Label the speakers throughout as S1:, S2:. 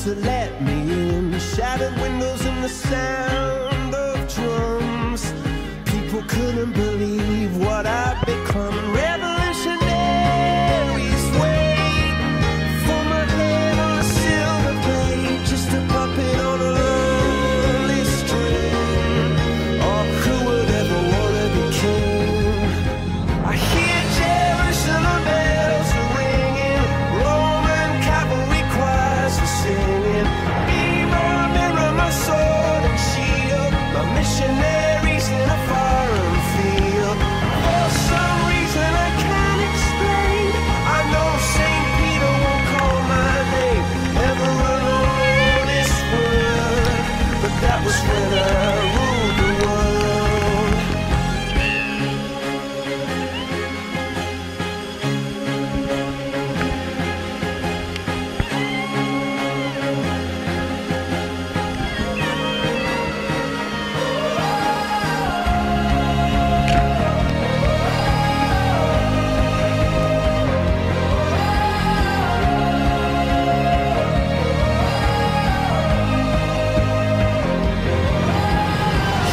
S1: to let me in. Shattered windows and the sound of drums. People couldn't believe what I'd become. Revolutionaries wait for my head on a silver plate, just a puppet on a lonely string. Oh, who would ever wanna be king? I hear Jerusalem bells are ringing, Roman cavalry choirs are singing. Be my mirror, my sword and shield, my missionaries in a foreign field. For some reason I can't explain, I know St. Peter won't call my name ever alone in this world, but that was when I ruled the world.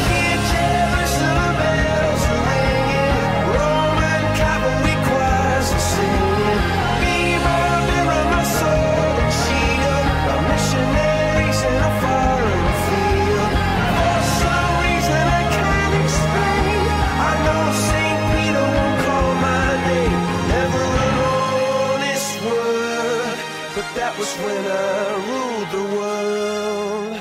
S1: Hear Jerusalem bells are ringing, Roman cavalry choirs are singing. Be my mirror, my sword and shield, my missionaries in a foreign field. For some reason I can't explain, I know St. Peter won't call my name ever alone this world, but that was when I ruled the world.